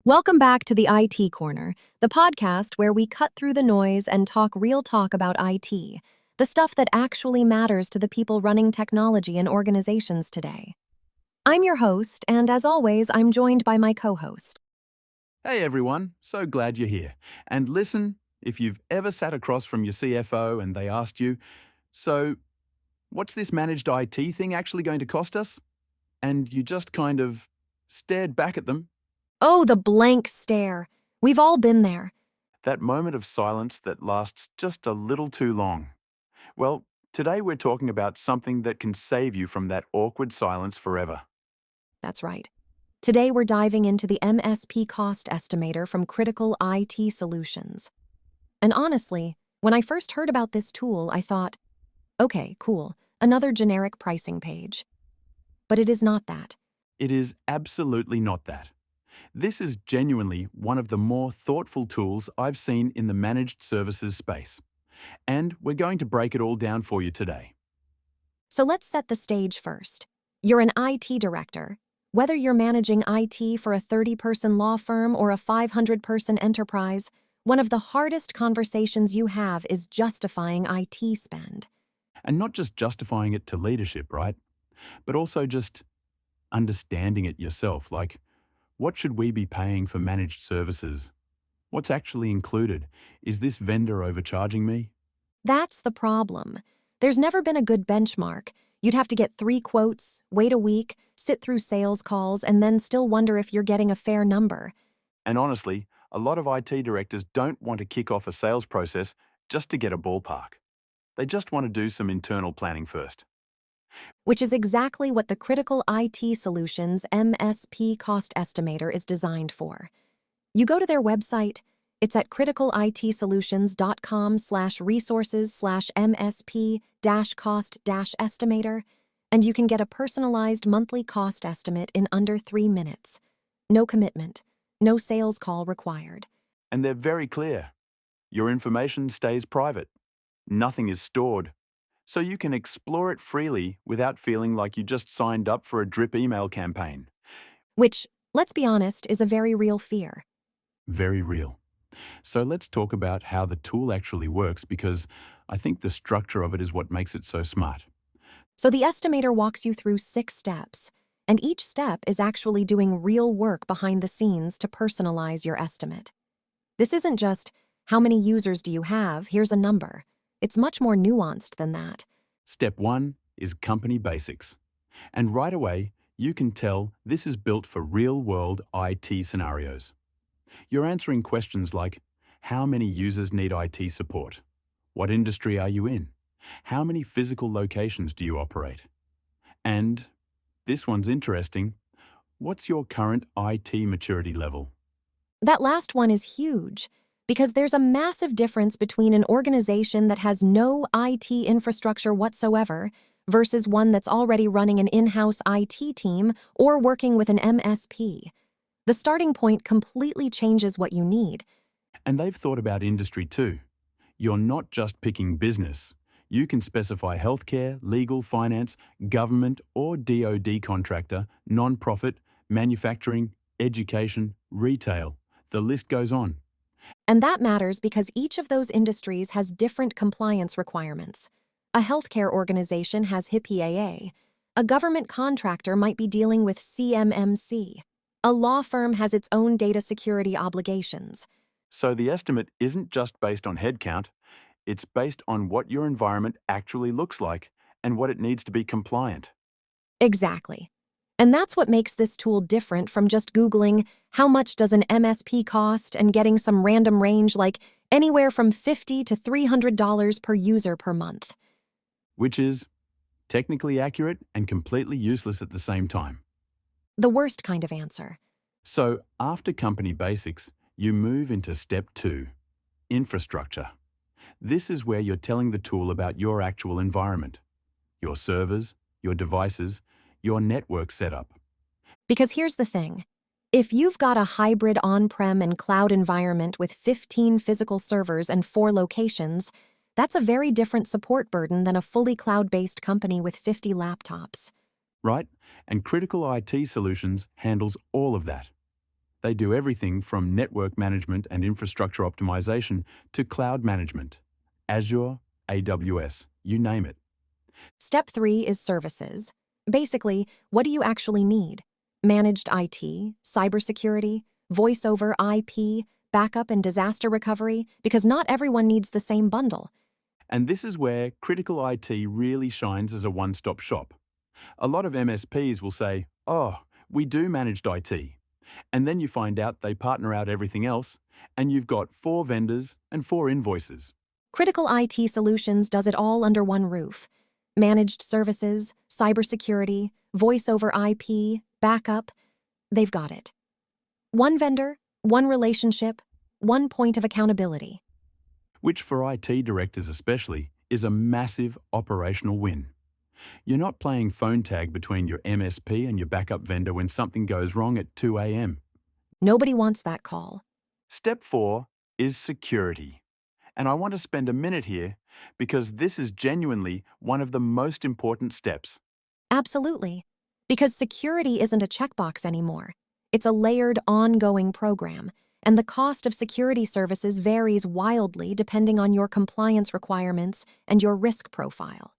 Welcome back to the IT Corner, the podcast where we cut through the noise and talk real talk about IT, the stuff that actually matters to the people running technology in organizations today. I'm your host, and as always, I'm joined by my co-host. Hey everyone, so glad you're here. And listen, if you've ever sat across from your CFO and they asked you, so what's this managed IT thing actually going to cost us? And you just kind of stared back at them, Oh, the blank stare. We've all been there. that moment of silence that lasts just a little too long. Well, today we're talking about something that can save you from that awkward silence forever. That's right. Today we're diving into the MSP Cost Estimator from Critical IT Solutions. And honestly, when I first heard about this tool, I thought, okay, cool, another generic pricing page. But it is not that. It is absolutely not that. This is genuinely one of the more thoughtful tools I've seen in the managed services space. And we're going to break it all down for you today. So let's set the stage first. You're an IT director. Whether you're managing IT for a 30-person law firm or a 500-person enterprise, one of the hardest conversations you have is justifying IT spend. And not just justifying it to leadership, right? But also just understanding it yourself. Like, what should we be paying for managed services? What's actually included? Is this vendor overcharging me? That's the problem. There's never been a good benchmark. You'd have to get 3 quotes, wait a week, sit through sales calls, and then still wonder if you're getting a fair number. And honestly, a lot of IT directors don't want to kick off a sales process just to get a ballpark. They just want to do some internal planning first. Which is exactly what the Critical IT Solutions MSP Cost Estimator is designed for. You go to their website, it's at criticalitsolutions.com/resources/MSP-cost-estimator, and you can get a personalized monthly cost estimate in under 3 minutes. No commitment, no sales call required. And they're very clear. Your information stays private. Nothing is stored. So you can explore it freely without feeling like you just signed up for a drip email campaign. Which, let's be honest, is a very real fear. Very real. So let's talk about how the tool actually works, because I think the structure of it is what makes it so smart. So the estimator walks you through 6 steps, and each step is actually doing real work behind the scenes to personalize your estimate. This isn't just, how many users do you have, here's a number. It's much more nuanced than that. Step 1 is company basics. And right away, you can tell this is built for real-world IT scenarios. You're answering questions like, how many users need IT support? What industry are you in? How many physical locations do you operate? And, this one's interesting, what's your current IT maturity level? That last one is huge, because there's a massive difference between an organization that has no IT infrastructure whatsoever versus one that's already running an in-house IT team or working with an MSP. The starting point completely changes what you need. And they've thought about industry too. You're not just picking business. You can specify healthcare, legal, finance, government or DoD contractor, non-profit, manufacturing, education, retail. The list goes on. And that matters because each of those industries has different compliance requirements. A healthcare organization has HIPAA. A government contractor might be dealing with CMMC. A law firm has its own data security obligations. So the estimate isn't just based on headcount, it's based on what your environment actually looks like and what it needs to be compliant. Exactly. And that's what makes this tool different from just Googling, how much does an MSP cost, and getting some random range like anywhere from $50 to $300 per user per month. Which is technically accurate and completely useless at the same time. The worst kind of answer. So after company basics, you move into step 2, infrastructure. This is where you're telling the tool about your actual environment, your servers, your devices, your network setup. Because here's the thing. If you've got a hybrid on-prem and cloud environment with 15 physical servers and 4 locations, that's a very different support burden than a fully cloud-based company with 50 laptops. Right? And Critical IT Solutions handles all of that. They do everything from network management and infrastructure optimization to cloud management. Azure, AWS, you name it. Step 3 is services. Basically, what do you actually need? Managed IT, cybersecurity, voice over IP, backup and disaster recovery, because not everyone needs the same bundle. And this is where critical IT really shines as a one-stop shop. A lot of MSPs will say, "Oh, we do managed IT." And then you find out they partner out everything else, and you've got 4 vendors and 4 invoices. Critical IT Solutions does it all under one roof. Managed services, cybersecurity, voice over IP, backup, they've got it. One vendor, one relationship, one point of accountability. Which for IT directors especially is a massive operational win. You're not playing phone tag between your MSP and your backup vendor when something goes wrong at 2 a.m. Nobody wants that call. Step 4 is security. And I want to spend a minute here because this is genuinely one of the most important steps. Absolutely. Because security isn't a checkbox anymore. It's a layered, ongoing program, and the cost of security services varies wildly depending on your compliance requirements and your risk profile.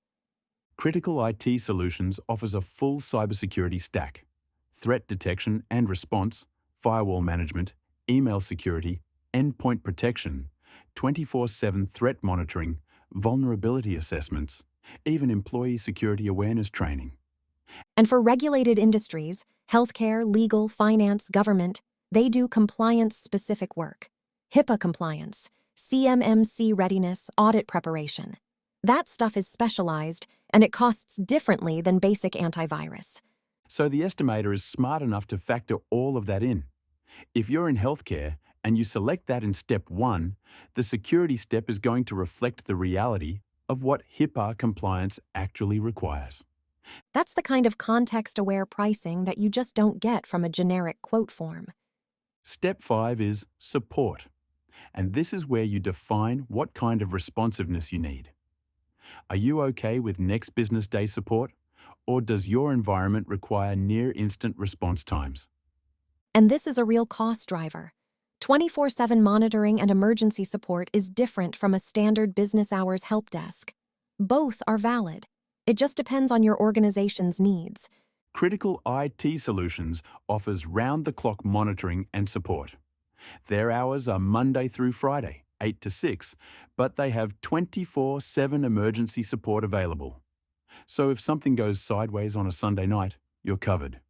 Critical IT Solutions offers a full cybersecurity stack: threat detection and response, firewall management, email security, endpoint protection, 24/7 threat monitoring, vulnerability assessments, even employee security awareness training. And for regulated industries, healthcare, legal, finance, government, they do compliance-specific work. HIPAA compliance, CMMC readiness, audit preparation. That stuff is specialized, and it costs differently than basic antivirus. So the estimator is smart enough to factor all of that in. If you're in healthcare and you select that in step 1, the security step is going to reflect the reality of what HIPAA compliance actually requires. That's the kind of context-aware pricing that you just don't get from a generic quote form. Step 5 is support. And this is where you define what kind of responsiveness you need. Are you okay with next business day support? Or does your environment require near-instant response times? And this is a real cost driver. 24/7 monitoring and emergency support is different from a standard business hours help desk. Both are valid. It just depends on your organization's needs. Critical IT Solutions offers round-the-clock monitoring and support. Their hours are Monday through Friday, 8 to 6, but they have 24/7 emergency support available. So if something goes sideways on a Sunday night, you're covered.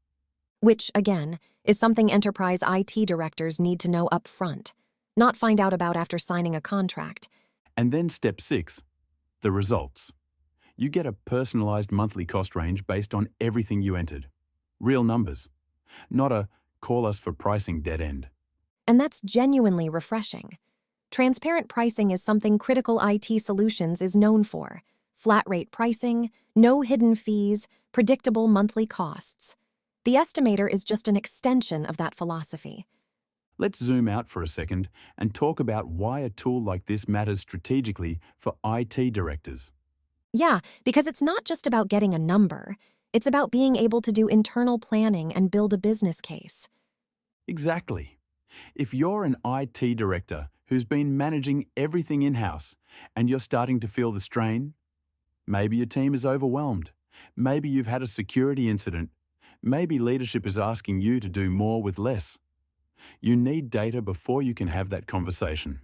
Which, again, is something enterprise IT directors need to know up front, not find out about after signing a contract. And then step 6, the results. You get a personalized monthly cost range based on everything you entered. Real numbers, not a call us for pricing dead end. And that's genuinely refreshing. Transparent pricing is something Critical IT Solutions is known for. Flat rate pricing, no hidden fees, predictable monthly costs. The estimator is just an extension of that philosophy. Let's zoom out for a second and talk about why a tool like this matters strategically for IT directors. Yeah, because it's not just about getting a number. It's about being able to do internal planning and build a business case. Exactly. If you're an IT director who's been managing everything in-house and you're starting to feel the strain, maybe your team is overwhelmed, maybe you've had a security incident, maybe leadership is asking you to do more with less. You need data before you can have that conversation.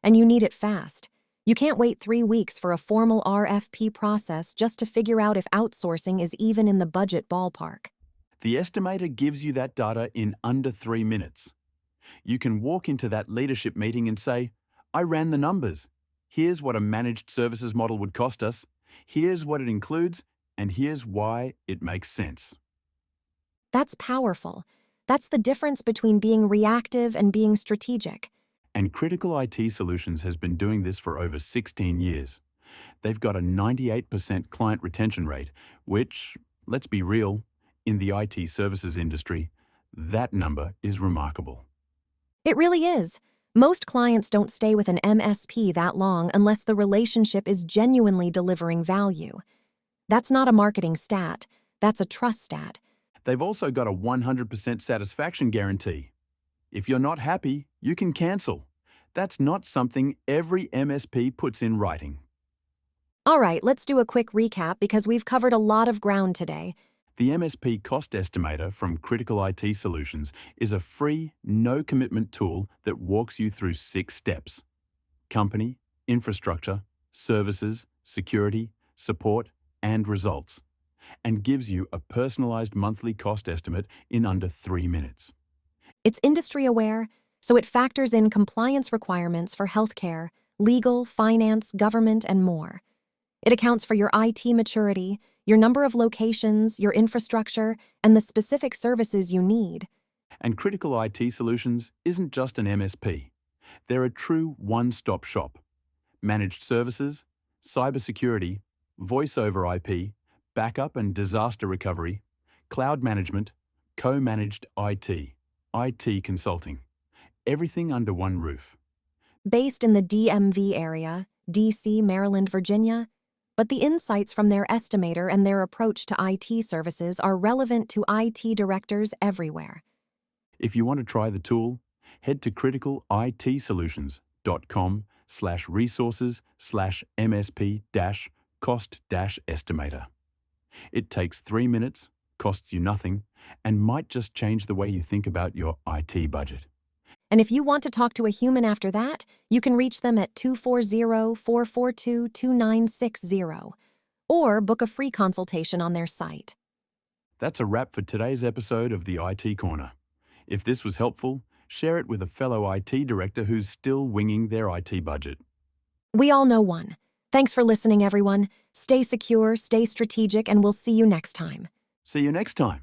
And you need it fast. You can't wait 3 weeks for a formal RFP process just to figure out if outsourcing is even in the budget ballpark. The estimator gives you that data in under 3 minutes. You can walk into that leadership meeting and say, I ran the numbers. Here's what a managed services model would cost us. Here's what it includes, and here's why it makes sense. That's powerful. That's the difference between being reactive and being strategic. And Critical IT Solutions has been doing this for over 16 years. They've got a 98% client retention rate, which, let's be real, in the IT services industry, that number is remarkable. It really is. Most clients don't stay with an MSP that long unless the relationship is genuinely delivering value. That's not a marketing stat. That's a trust stat. They've also got a 100% satisfaction guarantee. If you're not happy, you can cancel. That's not something every MSP puts in writing. All right, let's do a quick recap because we've covered a lot of ground today. The MSP Cost Estimator from Critical IT Solutions is a free, no-commitment tool that walks you through 6 steps: company, infrastructure, services, security, support, and results, and gives you a personalized monthly cost estimate in under 3 minutes. It's industry aware, so it factors in compliance requirements for healthcare, legal, finance, government, and more. It accounts for your IT maturity, your number of locations, your infrastructure, and the specific services you need. And Critical IT Solutions isn't just an MSP. They're a true one-stop shop. Managed services, cybersecurity, voice over IP, backup and disaster recovery, cloud management, co-managed IT consulting. Everything under one roof. Based in the DMV area, DC, Maryland, Virginia, but the insights from their estimator and their approach to IT services are relevant to IT directors everywhere. If you want to try the tool, head to criticalitsolutions.com/resources/MSP-cost-estimator. It takes 3 minutes, costs you nothing, and might just change the way you think about your IT budget. And if you want to talk to a human after that, you can reach them at 240-442-2960 or book a free consultation on their site. That's a wrap for today's episode of the IT Corner. If this was helpful, share it with a fellow IT director who's still winging their IT budget. We all know one. Thanks for listening, everyone. Stay secure, stay strategic, and we'll see you next time. See you next time.